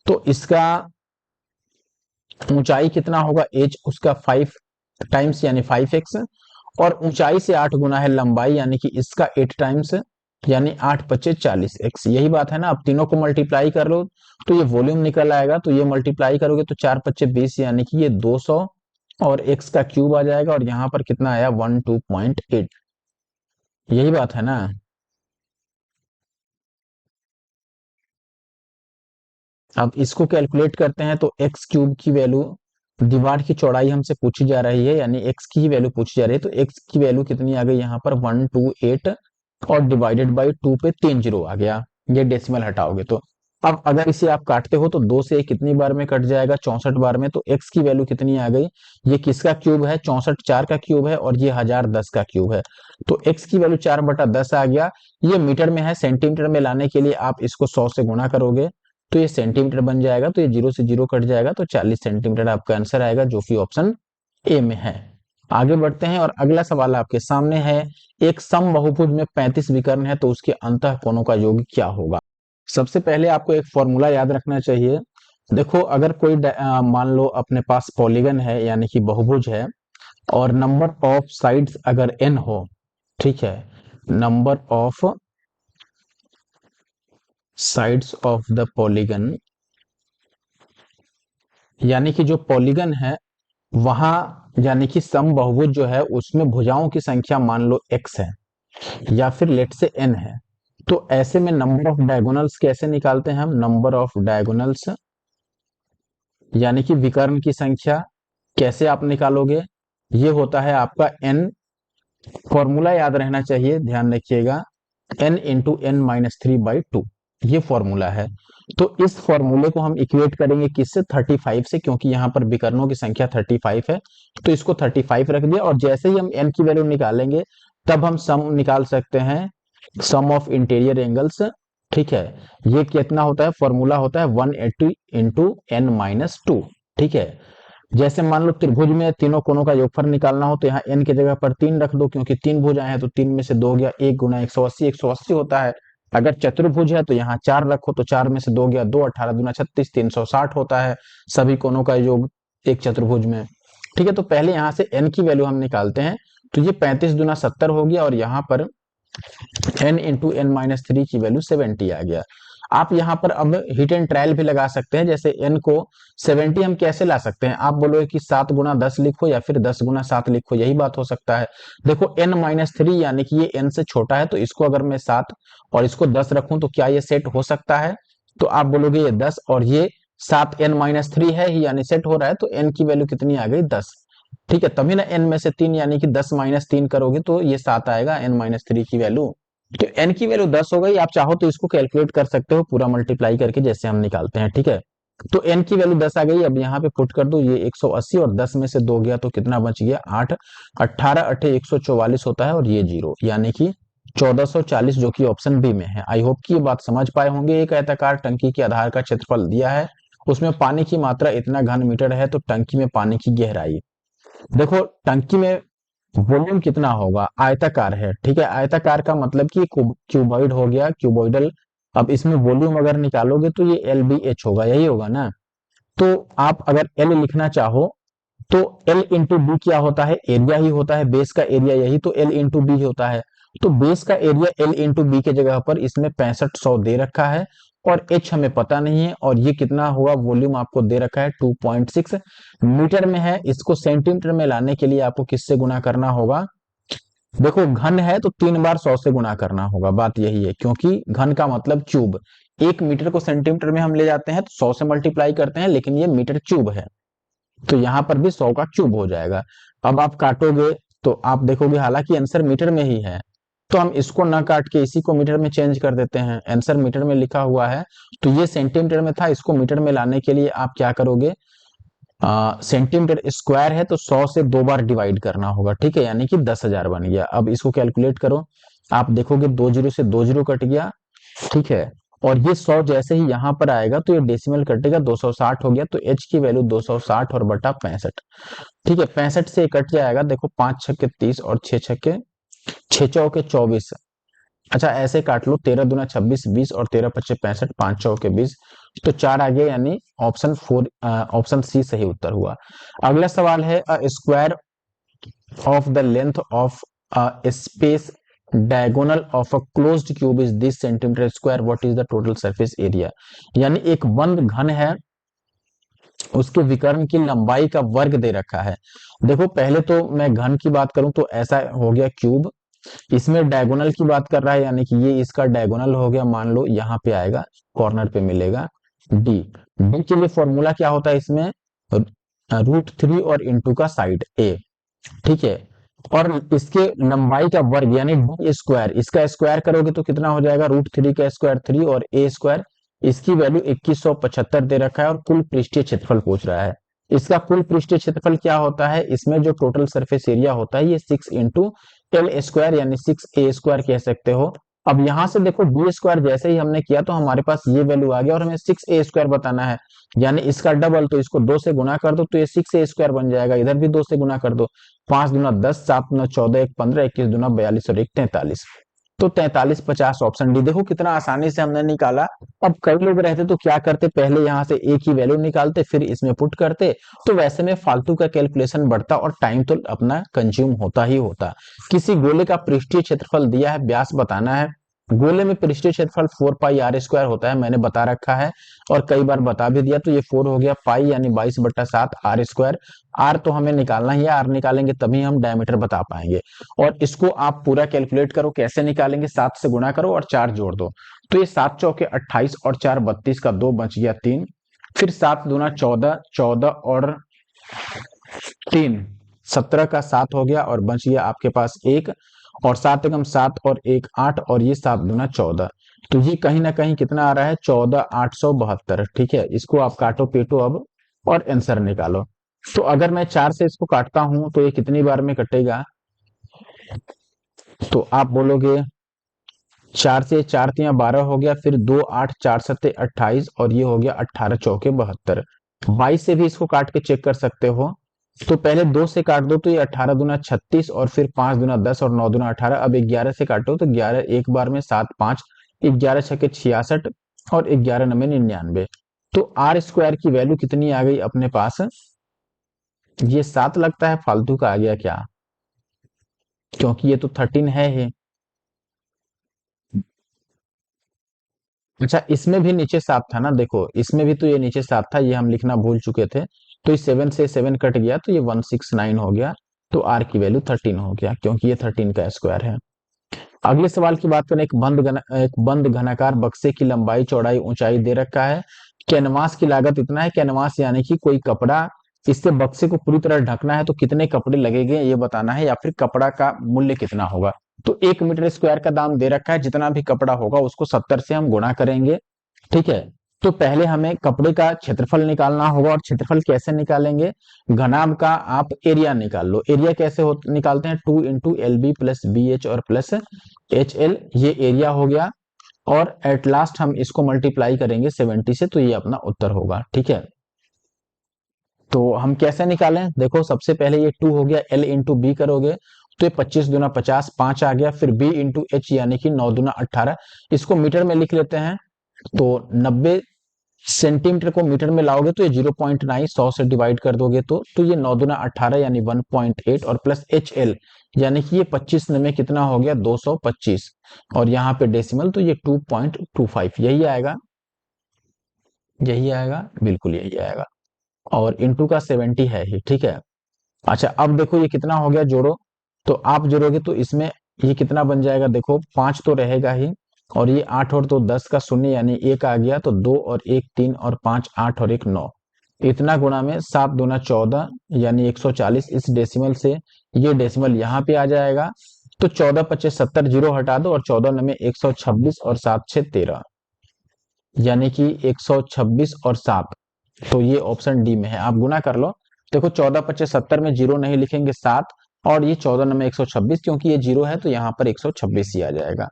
तो इसका ऊंचाई कितना होगा h उसका 5 टाइम्स यानी 5x और ऊंचाई से 8 गुना है लंबाई यानी कि इसका 8 टाइम्स यानी 8 पच्चे 40x। यही बात है ना। अब तीनों को मल्टीप्लाई कर लो तो ये वॉल्यूम निकल आएगा, तो ये मल्टीप्लाई करोगे तो 4 पच्चे 20 यानी कि ये 200 और x का क्यूब आ जाएगा और यहाँ पर कितना आया 12.8। यही बात है ना। अब इसको कैलकुलेट करते हैं तो एक्स क्यूब की वैल्यू, दीवार की चौड़ाई हमसे पूछी जा रही है यानी एक्स की ही वैल्यू पूछी जा रही है, तो एक्स की वैल्यू कितनी आ गई यहाँ पर 128 और डिवाइडेड बाई 2 पे 3 जीरो आ गया। ये डेसिमल हटाओगे तो अब अगर इसे आप काटते हो तो 2 से कितनी बार में कट जाएगा, 64 बार में। तो एक्स की वैल्यू कितनी आ गई, ये किसका क्यूब है, 64 4 का क्यूब है और ये 1010 का क्यूब है। तो एक्स की वैल्यू 4/10 आ गया। ये मीटर में है, सेंटीमीटर में लाने के लिए आप इसको 100 से गुणा करोगे तो ये सेंटीमीटर बन जाएगा, तो ये 0 से 0 कट जाएगा तो 40 सेंटीमीटर आपका आंसर आएगा जो कि ऑप्शन ए में है। आगे बढ़ते हैं और अगला सवाल आपके सामने है, एक समबाहुभुज में 35 विकर्ण है तो उसके अंतः कोणों का योग क्या होगा। सबसे पहले आपको एक फॉर्मूला याद रखना चाहिए। देखो अगर कोई मान लो अपने पास पॉलीगन है यानी कि बहुभुज है और नंबर ऑफ साइड्स अगर n हो, ठीक है, number of sides of the polygon यानी कि जो पॉलीगन है वहां यानी कि समबाहुभुज जो है उसमें भुजाओं की संख्या मान लो x है या फिर लेट से n है, तो ऐसे में नंबर ऑफ डायगोनल्स कैसे निकालते हैं हम, नंबर ऑफ डायगोनल्स यानी कि विकर्ण की संख्या कैसे आप निकालोगे, ये होता है आपका n, फॉर्मूला याद रहना चाहिए, ध्यान रखिएगा, n इंटू एन माइनस 3/2 ये फॉर्मूला है। तो इस फॉर्मूले को हम इक्वेट करेंगे किससे, 35 से, क्योंकि यहाँ पर विकर्णों की संख्या 35 है तो इसको 35 रख दिया और जैसे ही हम n की वैल्यू निकालेंगे तब हम सम निकाल सकते हैं, सम ऑफ इंटीरियर एंगल्स, ठीक है। ये कितना होता है, फॉर्मूला होता है 180 इंटू एन माइनस 2, ठीक है। जैसे मान लो त्रिभुज में तीनों कोणों का योगफल निकालना हो तो यहाँ n की जगह पर 3 रख दो, क्योंकि 3 भुजाएं हैं तो 3 में से 2 हो गया, 1 गुना 180 180 होता है। अगर चतुर्भुज है तो यहाँ 4 रखो तो 4 में से 2 गया 2, 18 दूना 36 360 होता है सभी कोणों का योग एक चतुर्भुज में, ठीक है। तो पहले यहाँ से n की वैल्यू हम निकालते हैं, तो ये 35 दूना 70 हो गया और यहाँ पर n इंटू एन माइनस 3 की वैल्यू 70 आ गया। आप यहाँ पर अब हिट एंड ट्रायल भी लगा सकते हैं, जैसे n को 70 हम कैसे ला सकते हैं, आप बोलोगे कि 7 गुना 10 लिखो या फिर 10 गुना 7 लिखो, यही बात हो सकता है। देखो n माइनस 3 यानी कि ये n से छोटा है तो इसको अगर मैं 7 और इसको 10 रखूं तो क्या ये सेट हो सकता है, तो आप बोलोगे ये 10 और ये 7 n माइनस 3 है ही यानी सेट हो रहा है, तो n की वैल्यू कितनी आ गई 10, ठीक है। तभी ना n में से 3 यानी कि 10 माइनस 3 करोगे तो ये 7 आएगा n माइनस 3 की वैल्यू। तो एन की वैल्यू 10 हो गई। आप चाहो तो इसको कैलकुलेट कर सकते हो पूरा मल्टीप्लाई करके, जैसे हम निकालते हैं, ठीक है। तो एन की वैल्यू 10 आ गई। अब यहाँ पे पुट कर दो, ये 180 और 10 में से 2 गया तो कितना बच गया 8। 18 8 144 होता है और ये 0, यानी कि 1440, जो कि ऑप्शन बी में है। आई होप कि ये बात समझ पाए होंगे। एक आयताकार टंकी के आधार का क्षेत्रफल दिया है, उसमें पानी की मात्रा इतना घन मीटर है, तो टंकी में पानी की गहराई। देखो टंकी में वॉल्यूम कितना होगा, आयताकार है, ठीक है। आयताकार का मतलब कि क्यूबॉइड हो गया, क्यूबॉइडल। अब इसमें वॉल्यूम अगर निकालोगे तो ये एल बी एच होगा, यही होगा ना। तो आप अगर एल लिखना चाहो तो एल इंटू बी क्या होता है, एरिया ही होता है, बेस का एरिया, यही तो एल इंटू बी होता है। तो बेस का एरिया एल इंटू बी के जगह पर इसमें 6500 दे रखा है, और एच हमें पता नहीं है, और ये कितना होगा, वॉल्यूम आपको दे रखा है 2.6 मीटर में है। इसको सेंटीमीटर में लाने के लिए आपको किससे गुना करना होगा। देखो घन है तो 3 बार 100 से गुना करना होगा, बात यही है, क्योंकि घन का मतलब क्यूब। 1 मीटर को सेंटीमीटर में हम ले जाते हैं तो 100 से मल्टीप्लाई करते हैं, लेकिन ये मीटर क्यूब है, तो यहां पर भी 100 का क्यूब हो जाएगा। अब आप काटोगे तो आप देखोगे हालांकि आंसर मीटर में ही है, तो हम इसको ना काट के इसी को मीटर में चेंज कर देते हैं। आंसर मीटर में लिखा हुआ है, तो ये सेंटीमीटर में था, इसको मीटर में लाने के लिए आप क्या करोगे, सेंटीमीटर स्क्वायर है तो 100 से 2 बार डिवाइड करना होगा, ठीक है, यानी कि 10,000 बन गया। अब इसको कैलकुलेट करो, आप देखोगे 2 जीरो से 2 जीरो कट गया, ठीक है। और ये 100 जैसे ही यहां पर आएगा तो ये डेसिमल कटेगा, 260 हो गया, तो एच की वैल्यू 260 और बटा 65, ठीक है। 65 से कट जाएगा, देखो 5 छक्के 30 और 6 छक्के 6 चौके 24। अच्छा ऐसे काट लो, 13 दूना 26 20 और 13 पच्चे 65, 5 चौके 20, तो 4 आ गया, यानी ऑप्शन 4, ऑप्शन सी सही उत्तर हुआ। अगला सवाल है, a square of the length of a space diagonal of a closed cube is this centimeter square, what is the total surface area। यानी एक बंद घन है, उसके विकर्ण की लंबाई का वर्ग दे रखा है। देखो पहले तो मैं घन की बात करूं तो ऐसा हो गया क्यूब, इसमें डायगोनल की बात कर रहा है, यानी कि ये इसका डायगोनल हो गया, मान लो यहाँ पे आएगा, कॉर्नर पे मिलेगा डी। डी के लिए फॉर्मूला क्या होता है इसमें, √3 और इंटू का साइड ए, ठीक है। और इसके लंबाई का वर्ग यानी डी स्क्वायर, इसका स्क्वायर करोगे तो कितना हो जाएगा, √3 का स्क्वायर 3 और ए स्क्वायर। इसकी वैल्यू 2175 दे रखा है, और कुल पृष्ठीय क्षेत्रफल पूछ रहा है। इसका कुल पृष्ठीय क्षेत्रफल क्या होता है, इसमें जो टोटल सरफेस एरिया होता है ये 6 इंटू एल स्क्वायर यानी 6 ए स्क्वायर कह सकते हो। अब यहां से देखो डी स्क्वायर जैसे ही हमने किया तो हमारे पास ये वैल्यू आ गया, और हमें 6 ए स्क्वायर बताना है, यानी इसका डबल, तो इसको 2 से गुना कर दो तो ये 6 ए स्क्वायर बन जाएगा। इधर भी 2 से गुना कर दो, 5 दूना 10, 7 दूना 14, 1 15, 21 दूना 42 और 1 43, तो 43 50 ऑप्शन डी। देखो कितना आसानी से हमने निकाला। अब कई लोग रहते तो क्या करते, पहले यहां से ए की वैल्यू निकालते फिर इसमें पुट करते, तो वैसे में फालतू का कैलकुलेशन बढ़ता और टाइम तो अपना कंज्यूम होता ही होता। किसी गोले का पृष्ठीय क्षेत्रफल दिया है, व्यास बताना है। गोले में पृष्ठीय क्षेत्रफल 4 पाई आर स्क्वायर होता है, मैंने बता रखा है और कई बार बता भी दिया। तो ये 4 हो गया, पाई यानी 22/7 आर स्क्वायर। आर तो हमें निकालना ही है, आर निकालेंगे तभी हम डायमीटर बता पाएंगे। और इसको आप पूरा कैलकुलेट करो, कैसे निकालेंगे, 7 से गुणा करो और 4 जोड़ दो, तो ये 7 चौके 28 और 4 32 का 2 बच गया 3, फिर 7 दूना 14, 14 और 3 17 का 7 हो गया, और बच गया आपके पास 1, और 7 एकम 7 और 1 8, और ये 7 दूना 14, तो ये कहीं ना कहीं कितना आ रहा है, 14,872, ठीक है। इसको आप काटो पीटो अब और आंसर निकालो। तो अगर मैं 4 से इसको काटता हूं तो ये कितनी बार में कटेगा, तो आप बोलोगे 4 से 4 तिया 12 हो गया, फिर 2 8 4 सत्ते 28, और ये हो गया 18 चौके 72। 22 से भी इसको काट के चेक कर सकते हो, तो पहले 2 से काट दो तो ये 18 दूना 36, और फिर 5 दूना 10 और 9 दूना 18। अब 11 से काटो तो 11 एक बार में 7 5, 11 छके 66 और 11 नवे 99। तो आर स्क्वायर की वैल्यू कितनी आ गई अपने पास, ये 7 लगता है, फालतू का आ गया क्या, क्योंकि ये तो 13 है ही। अच्छा इसमें भी नीचे 7 था ना, देखो इसमें भी तो ये नीचे 7 था, ये हम लिखना भूल चुके थे। तो इस 7 से 7 कट गया तो ये 169 हो गया, तो आर की वैल्यू 13 हो गया, क्योंकि ये 13 का स्क्वायर है। अगले सवाल की बात करें, एक बंद घनाकार बक्से की लंबाई चौड़ाई ऊंचाई दे रखा है, कैनवास की लागत इतना है, कैनवास यानी कि कोई कपड़ा, इससे बक्से को पूरी तरह ढकना है तो कितने कपड़े लगेंगे ये बताना है, या फिर कपड़ा का मूल्य कितना होगा। तो 1 मीटर स्क्वायर का दाम दे रखा है, जितना भी कपड़ा होगा उसको 70 से हम गुणा करेंगे। ठीक है, तो पहले हमें कपड़े का क्षेत्रफल निकालना होगा, और क्षेत्रफल कैसे निकालेंगे, घनाभ का आप एरिया निकाल लो। एरिया कैसे निकालते हैं, 2 × LB प्लस BH और प्लस HL, ये एरिया हो गया। और एट लास्ट हम इसको मल्टीप्लाई करेंगे 70 से, तो ये अपना उत्तर होगा। ठीक है, तो हम कैसे निकालें, देखो सबसे पहले ये 2 हो गया, L इंटू बी करोगे तो ये 25 दूना 50, 5 आ गया, फिर B इंटू एच यानी कि 9 दूना 18, इसको मीटर में लिख लेते हैं। तो 90 सेंटीमीटर को मीटर में लाओगे तो ये 0.9, 100 से डिवाइड कर दोगे तो ये 9 दूना 18 यानी 1.8, और प्लस HL यानी कि ये 25 में कितना हो गया, 225, और यहाँ पे डेसिमल तो ये 2.25 यही आएगा, यही आएगा, बिल्कुल यही आएगा। और इंटू का 70 है ही। ठीक है, अच्छा अब देखो ये कितना हो गया, जोड़ो, तो आप जोड़ोगे तो इसमें ये कितना बन जाएगा, देखो 5 तो रहेगा ही, और ये 8 और 2 10 का शून्य यानी 1 आ गया, तो 2 और 1 3 और 5 8 और 1 9, इतना गुणा में 7 दूना 14 यानी 140, इस डेसिमल से ये डेसिमल यहाँ पे आ जाएगा। तो 14 25 70, जीरो हटा दो, और 14 में 126 और 7 6 13 यानी कि 126 और 7, तो ये ऑप्शन डी में है, आप गुना कर लो। देखो 14 25 70 में जीरो नहीं लिखेंगे 7, और ये 14 में 126, क्योंकि ये जीरो है तो यहाँ पर 126 ही आ जाएगा।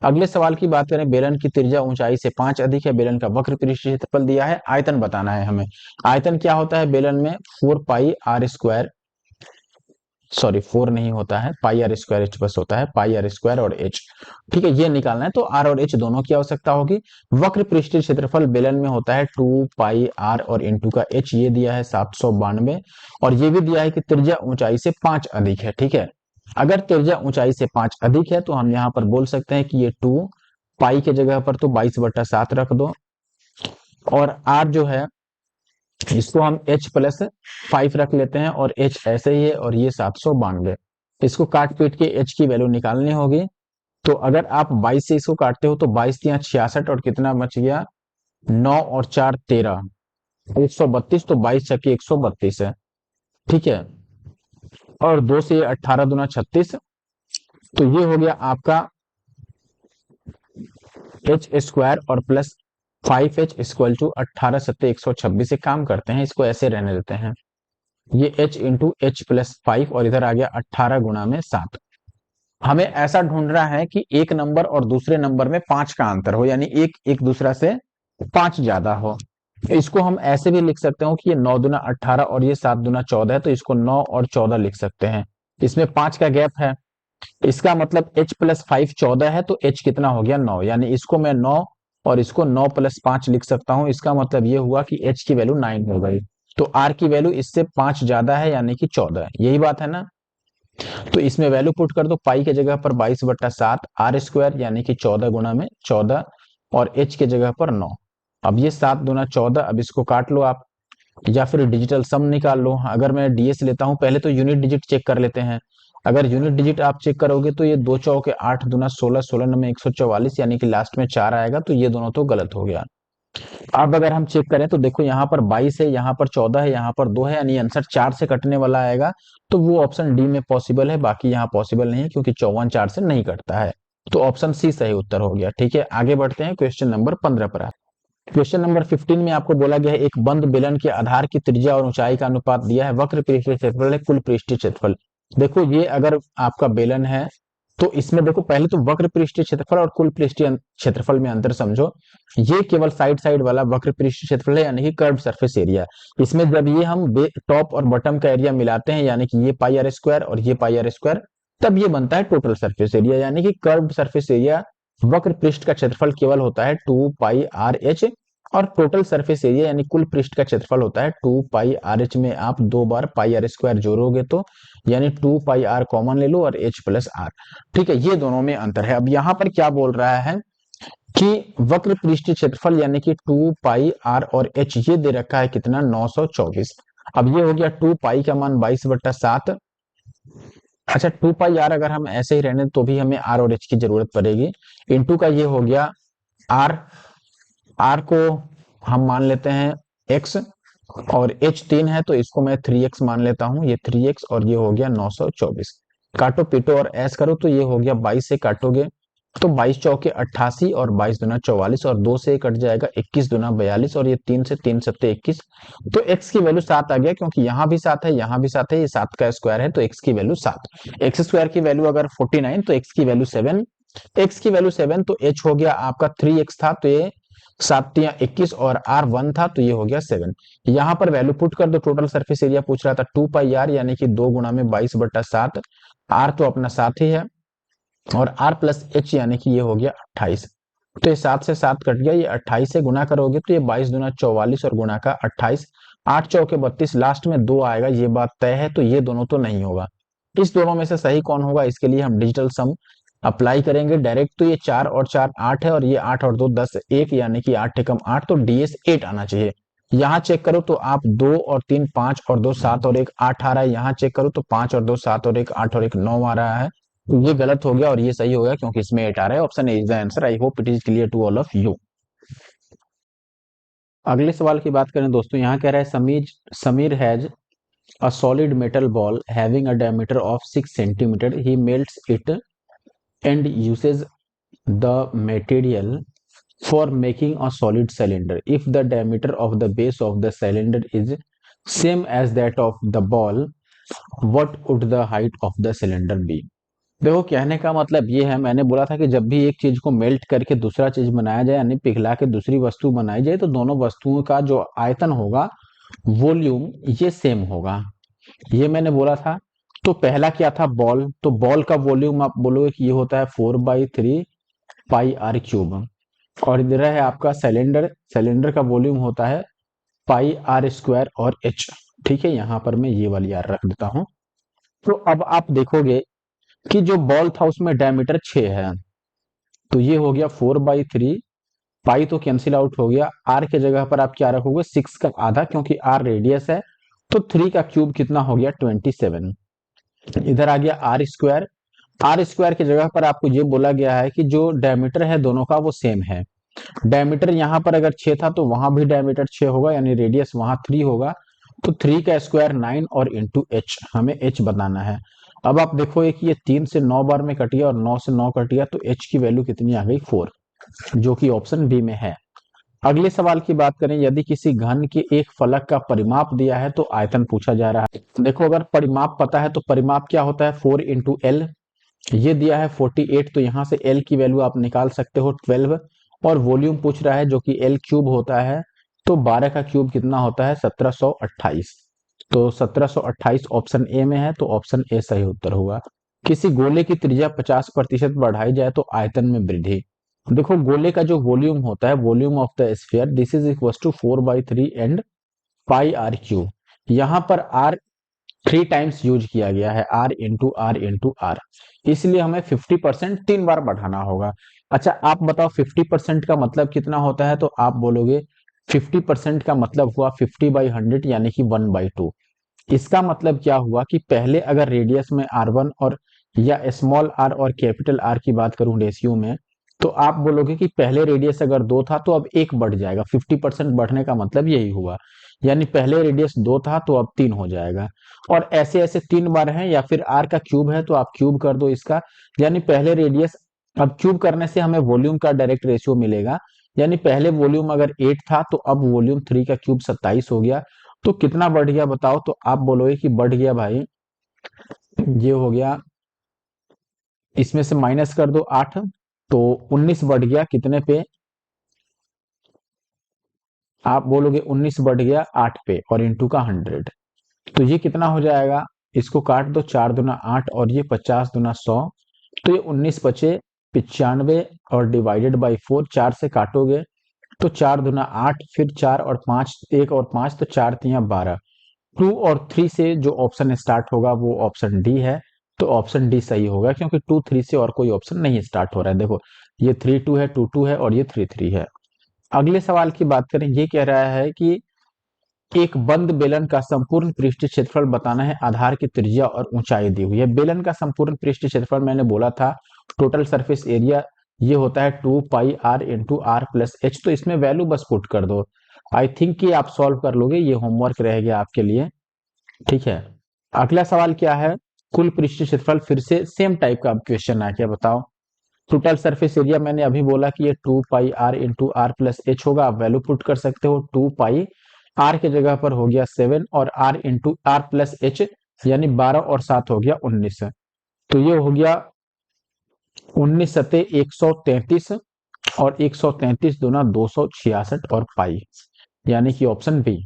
अगले सवाल की बात करें, बेलन की त्रिज्या ऊंचाई से 5 अधिक है, बेलन का वक्र पृष्ठ क्षेत्रफल दिया है, आयतन बताना है हमें। आयतन क्या होता है बेलन में, 4πr², सॉरी 4 नहीं होता है, πr² h बस होता है, πr² और h। ठीक है, ये निकालना है, तो r और h दोनों की आवश्यकता होगी। वक्र पृष्ठीय क्षेत्रफल बेलन में होता है 2πr और इंटू का h, ये दिया है 792, और ये भी दिया है कि त्रिज्या ऊंचाई से 5 अधिक है। ठीक है, अगर त्रिज्या ऊंचाई से 5 अधिक है तो हम यहाँ पर बोल सकते हैं कि ये 2 पाई के जगह पर तो 22/7 रख दो, और r जो है इसको हम h प्लस 5 रख लेते हैं, और h ऐसे ही है, और ये 792, इसको काट पीट के h की वैल्यू निकालनी होगी। तो अगर आप 22 से इसको काटते हो तो 22 × 66, और कितना बच गया, 9 और 4 13, 132, तो 22 छक्के 132 है। ठीक है, और 2 से 18 दूना 36, तो ये हो गया आपका h² और प्लस 5h इक्वल टू 18 सत्ते 126 से काम करते हैं, इसको ऐसे रहने देते हैं, ये h इंटू एच प्लस 5, और इधर आ गया 18 गुणा में 7। हमें ऐसा ढूंढना है कि एक नंबर और दूसरे नंबर में 5 का अंतर हो, यानी एक एक दूसरा से 5 ज्यादा हो। इसको हम ऐसे भी लिख सकते हो कि ये 9 दूना 18 और ये 7 दूना 14 है, तो इसको 9 और 14 लिख सकते हैं, इसमें 5 का गैप है। इसका मतलब h प्लस 5 14 है, तो h कितना हो गया, 9, यानी इसको मैं 9 और इसको 9 प्लस 5 लिख सकता हूं। इसका मतलब ये हुआ कि h की वैल्यू 9 हो गई, तो r की वैल्यू इससे 5 ज्यादा है यानी कि 14, यही बात है ना। तो इसमें वैल्यू पुट कर दो, पाई के जगह पर 22/7 r² यानी कि 14 गुणा में 14, और h के जगह पर 9। अब ये 7 दूना 14, अब इसको काट लो आप, या फिर डिजिटल सम निकाल लो। अगर मैं डीएस लेता हूं, पहले तो यूनिट डिजिट चेक कर लेते हैं। अगर यूनिट डिजिट आप चेक करोगे तो ये 2 चौके 8 दूना 16, 16 में 144 यानी कि लास्ट में 4 आएगा, तो ये दोनों तो गलत हो गया। अब अगर हम चेक करें तो देखो यहाँ पर 22 है, यहाँ पर 14 है, यहाँ पर 2 है, यानी आंसर 4 से कटने वाला आएगा, तो वो ऑप्शन डी में पॉसिबल है, बाकी यहाँ पॉसिबल नहीं है क्योंकि 54 4 से नहीं कटता है, तो ऑप्शन सी सही उत्तर हो गया। ठीक है, आगे बढ़ते हैं क्वेश्चन नंबर 15 पर। क्वेश्चन नंबर 15 में आपको बोला गया है एक बंद बेलन के आधार की त्रिज्या और ऊंचाई का अनुपात दिया है, वक्र पृष्ठीय क्षेत्रफल है, कुल पृष्ठीय क्षेत्रफल। देखो ये अगर आपका बेलन है तो इसमें देखो पहले तो वक्र पृष्ठीय क्षेत्रफल और कुल पृष्ठीय क्षेत्रफल में अंतर समझो। ये केवल साइड साइड वाला वक्र पृष्ठीय क्षेत्रफल है, यानी कि कर्व सरफेस एरिया। इसमें जब ये हम टॉप और बॉटम का एरिया मिलाते हैं, यानी कि ये πr² और ये πr², तब ये बनता है टोटल सरफेस एरिया, यानी कि कर्व सरफेस एरिया वक्र पृष्ठ का क्षेत्रफल केवल होता है 2πrh, और टोटल सरफेस एरिया यानी कुल पृष्ठ का क्षेत्रफल होता है 2πrh में आप 2 बार πr² जोड़ोगे तो, यानी 2πr कॉमन ले लो और h प्लस r। ठीक है, ये दोनों में अंतर है। अब यहाँ पर क्या बोल रहा है कि वक्र पृष्ठीय क्षेत्रफल यानी कि 2πr और h ये दे रखा है कितना, 924। अब ये हो गया 2π का मान 22/7। अच्छा 2πr अगर हम ऐसे ही रहने तो भी हमें r और h की जरूरत पड़ेगी, इंटू का ये हो गया r, r को हम मान लेते हैं x, और h 3 है तो इसको मैं 3x मान लेता हूं, ये 3x और ये हो गया 924। काटो पीटो और ऐस करो तो ये हो गया 22 से काटोगे तो 22 चौके 88 और 22 दुना 44 और 2 से कट जाएगा 21 दुना 42 और ये 3 से 3 सत्ते 21। तो x की वैल्यू 7 आ गया क्योंकि यहाँ भी 7 है यहाँ भी 7 है, ये 7 का स्क्वायर है तो x की वैल्यू 7। एक्स स्क्वायर की वैल्यू अगर 49 तो x की वैल्यू 7, x की वैल्यू 7 तो h हो गया आपका 3x था तो ये 7 या 21 और r 1 था तो ये हो गया 7। यहाँ पर वैल्यू पुट कर दो, टोटल सरफेस एरिया पूछ रहा था 2 पाई r यानी कि 2 गुना में 22/7, r तो अपना 7 ही है और r प्लस h यानी कि ये हो गया 28। तो ये 7 से 7 कट गया, ये 28 से गुना करोगे तो ये 22 दुना 44 और गुना का 28, 8 चौके 32, लास्ट में 2 आएगा, ये बात तय है। तो ये दोनों तो नहीं होगा। इस दोनों में से सही कौन होगा, इसके लिए हम डिजिटल सम अप्लाई करेंगे डायरेक्ट। तो ये 4 और 4 8 है और ये 8 और 2 10 1 यानी कि 8 एकम 8, तो ds 8 आना चाहिए। यहाँ चेक करो तो आप 2 और 3 5 और 2 7 और 1 8 आ रहा है, यहाँ चेक करो तो 5 और 2 7 और 1 8 और 1 9 आ रहा है। तो ये गलत हो गया और ये सही हो गया क्योंकि इसमें 8 आ रहा है। Option A is the answer. I hope it is clear to all of you. अगले सवाल की बात करें दोस्तों, यहाँ कह रहा है Sameer has a solid metal ball having a diameter of 6 centimeter. He melts it and uses the material for making a solid cylinder. If the diameter of the base of the cylinder is same as that of the ball, what would the height of the cylinder be? देखो कहने का मतलब ये है, मैंने बोला था कि जब भी एक चीज को मेल्ट करके दूसरा चीज बनाया जाए यानी पिघला के दूसरी वस्तु बनाई जाए तो दोनों वस्तुओं का जो आयतन होगा, वॉल्यूम, ये सेम होगा। ये मैंने बोला था। तो पहला क्या था, बॉल। तो बॉल का वॉल्यूम आप बोलोगे कि ये होता है 4/3 पाई आर क्यूब। और इधर है आपका सिलेंडर। सिलेंडर का वॉल्यूम होता है पाई आर स्क्वायर और एच। ठीक है, यहां पर मैं ये वाली आर रख देता हूं। तो अब आप देखोगे कि जो बॉल था उसमें डायमीटर 6 है, तो ये हो गया 4/3 पाई, तो कैंसिल आउट हो गया। आर के जगह पर आप क्या रखोगे, 6 का आधा, क्योंकि आर रेडियस है। तो 3 का क्यूब कितना हो गया, 27। इधर आ गया आर स्क्वायर। आर स्क्वायर की जगह पर आपको ये बोला गया है कि जो डायमीटर है दोनों का वो सेम है। डायमीटर यहां पर अगर 6 था तो वहां भी डायमीटर 6 होगा, यानी रेडियस वहां 3 होगा। तो 3 का स्क्वायर 9 और इंटू एच, हमें एच बताना है। अब आप देखो कि ये 3 से 9 बार में कट गया और 9 से 9 कट गया, तो एच की वैल्यू कितनी आ गई, 4, जो कि ऑप्शन बी में है। अगले सवाल की बात करें, यदि किसी घन के एक फलक का परिमाप दिया है तो आयतन पूछा जा रहा है। देखो अगर परिमाप पता है तो परिमाप क्या होता है, 4 इंटू एल। ये दिया है 48, तो यहां से एल की वैल्यू आप निकाल सकते हो 12। और वॉल्यूम पूछ रहा है जो कि एल क्यूब होता है, तो 12 का क्यूब कितना होता है, 1728। तो 1728 ऑप्शन ए में है, तो ऑप्शन ए सही उत्तर होगा। किसी गोले की त्रिज्या 50% बढ़ाई जाए तो आयतन में वृद्धि। देखो गोले का जो वॉल्यूम होता है, volume of the sphere, this is equal to 4/3 and pi R cube. यहां पर आर 3 टाइम्स यूज किया गया है, R into R into R, इसलिए हमें 50% 3 बार बढ़ाना होगा। अच्छा आप बताओ 50% का मतलब कितना होता है, तो आप बोलोगे 50% का मतलब हुआ 50/100 यानी कि 1/2। इसका मतलब क्या हुआ कि पहले अगर रेडियस में R1 और या स्मॉल r और कैपिटल R की बात करूं रेशियो में, तो आप बोलोगे कि पहले रेडियस अगर 2 था तो अब 1 बढ़ जाएगा। 50% बढ़ने का मतलब यही हुआ, यानी पहले रेडियस 2 था तो अब 3 हो जाएगा। और ऐसे ऐसे 3 बार हैं, या फिर r का क्यूब है तो आप क्यूब कर दो इसका, यानी पहले रेडियस, अब क्यूब करने से हमें वॉल्यूम का डायरेक्ट रेशियो मिलेगा। यानी पहले वॉल्यूम अगर 8 था तो अब वॉल्यूम 3 का क्यूब 27 हो गया। तो कितना बढ़ गया बताओ, तो आप बोलोगे कि बढ़ गया भाई, ये हो गया, इसमें से माइनस कर दो 8, तो 19 बढ़ गया कितने पे, आप बोलोगे 19 बढ़ गया 8 पे और इंटू का 100। तो ये कितना हो जाएगा, इसको काट दो, 4 दूना 8 और ये 50 दूना 100, तो ये 19 बचे 95 और डिवाइडेड बाई 4, 4 से काटोगे तो 4 दूना 8, फिर 4 और 5, 1 और 5, तो 4 तिया 12। 2 और 3 से जो ऑप्शन स्टार्ट होगा वो ऑप्शन डी है, तो ऑप्शन डी सही होगा, क्योंकि 2 3 से और कोई ऑप्शन नहीं स्टार्ट हो रहा है। देखो ये 3 2 है, 2 2 है और ये 3 3 है। अगले सवाल की बात करें, ये कह रहा है कि एक बंद बेलन का संपूर्ण पृष्ठीय क्षेत्रफल बताना है, आधार की त्रिज्या और ऊंचाई दी हुई है। बेलन का संपूर्ण पृष्ठीय क्षेत्रफल मैंने बोला था टोटल सरफेस एरिया ये होता है 2 pi r into are plus h. तो इसमें वैल्यू बस पुट कर दो, आई थिंक कि आप सॉल्व कर लोगे, ये होमवर्क रहेगा आपके लिए। ठीक है, अगला सवाल क्या है, कुल पृष्ठीय क्षेत्रफल, फिर से सेम टाइप का अब क्वेश्चन आ गया, बताओ। टोटल सरफेस एरिया मैंने अभी बोला कि ये 2 pi r into are plus h होगा। आप वैल्यू पुट कर सकते हो, 2 पाई आर के जगह पर हो गया 7 और R into are plus H यानी 12 और 7 हो गया 19। तो ये हो गया 19 सते 133 और 133 दूना 266 और पाई, यानी कि ऑप्शन बी।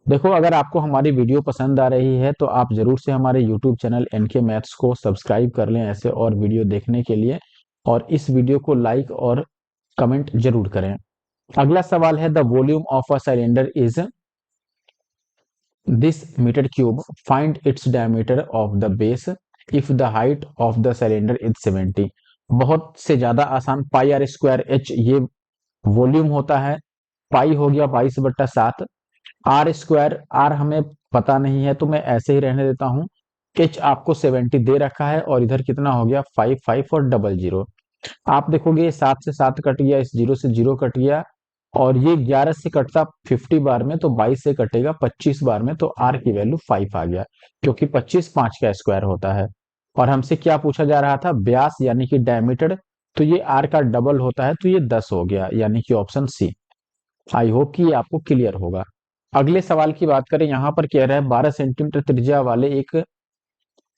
देखो, अगर आपको हमारी वीडियो पसंद आ रही है तो आप जरूर से हमारे यूट्यूब चैनल एनके मैथ्स को सब्सक्राइब कर लें ऐसे और वीडियो देखने के लिए, और इस वीडियो को लाइक और कमेंट जरूर करें। अगला सवाल है, the volume of a cylinder is this meter cube, find its diameter of the base if the height of the cylinder is 70। बहुत से ज्यादा आसान, पाई आर स्क्वायर एच ये वॉल्यूम होता है, पाई हो गया 22/7, आर स्क्वायर आर हमें पता नहीं है तो मैं ऐसे ही रहने देता हूं, एच आपको 70 दे रखा है और इधर कितना हो गया 5 5 और डबल जीरो। आप देखोगे ये 7 से 7 कट गया, इस 0 से 0 कट गया, और ये 11 से कटता 50 बार में तो 22 से कटेगा 25 बार में, तो आर की वैल्यू 5 आ गया, क्योंकि 25 5 का स्क्वायर होता है। और हमसे क्या पूछा जा रहा था, व्यास यानी कि डायमीटर, तो ये आर का डबल होता है तो ये 10 हो गया, यानी कि ऑप्शन सी। आई होप कि ये आपको क्लियर होगा। अगले सवाल की बात करें, यहां पर कह रहा है 12 सेंटीमीटर त्रिज्या वाले एक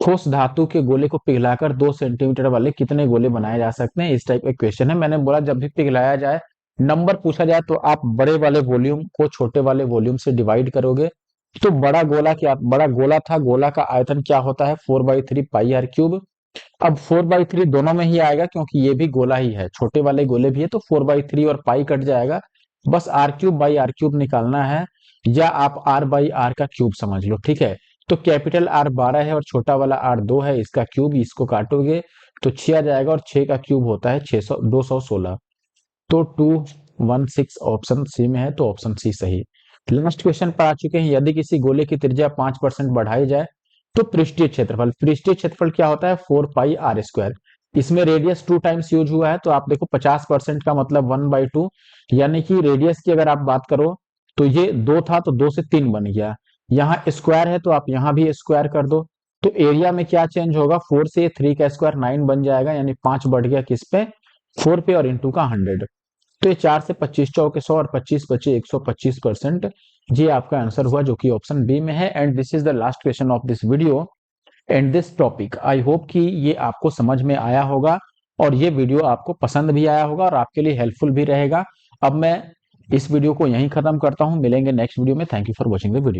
ठोस धातु के गोले को पिघलाकर 2 सेंटीमीटर वाले कितने गोले बनाए जा सकते हैं, इस टाइप का क्वेश्चन है। मैंने बोला जब भी पिघलाया जाए, नंबर पूछा जाए तो आप बड़े वाले वॉल्यूम को छोटे वाले वॉल्यूम से डिवाइड करोगे। तो बड़ा गोला क्या, बड़ा गोला था, गोला का आयतन क्या होता है 4/3 पाई आर क्यूब। अब 4/3 दोनों में ही आएगा क्योंकि ये भी गोला ही है, छोटे वाले गोले भी है, तो 4/3 और पाई कट जाएगा, बस R cube by R cube निकालना है, या आप आर बाई आर का क्यूब समझ लो, ठीक है। तो कैपिटल आर 12 है और छोटा वाला आर 2 है, इसका क्यूब, इसको काटोगे तो 6 आ जाएगा, और 6 का क्यूब होता है 600 216, तो 216 ऑप्शन सी में है, तो ऑप्शन सी सही। लास्ट क्वेश्चन पर आ चुके हैं, यदि किसी गोले की त्रिज्या 5% बढ़ाई जाए तो पृष्ठीय क्षेत्रफल, पृष्ठीय क्षेत्रफल क्या होता है 4 पाई आर स्क्वायर। इसमें रेडियस 2 टाइम्स यूज हुआ है, तो आप देखो 50% का मतलब 1/2, यानी कि रेडियस की अगर आप बात करो तो ये 2 था तो 2 से 3 बन गया, यहाँ स्क्वायर है तो आप यहाँ भी स्क्वायर कर दो, तो एरिया में क्या चेंज होगा, 4 से 3 का स्क्वायर 9 बन जाएगा, यानी 5 बढ़ गया किस पे, 4 पे, और इंटू का 100। तो ये 4 से 25 चौके 100 और 25 बचे 125%, ये आपका आंसर हुआ जो कि ऑप्शन बी में है। And this is the last question of this video and this topic. I hope कि ये आपको समझ में आया होगा और ये वीडियो आपको पसंद भी आया होगा और आपके लिए हेल्पफुल भी रहेगा। अब मैं इस वीडियो को यहीं खत्म करता हूं, मिलेंगे नेक्स्ट वीडियो में। Thank you for watching the video.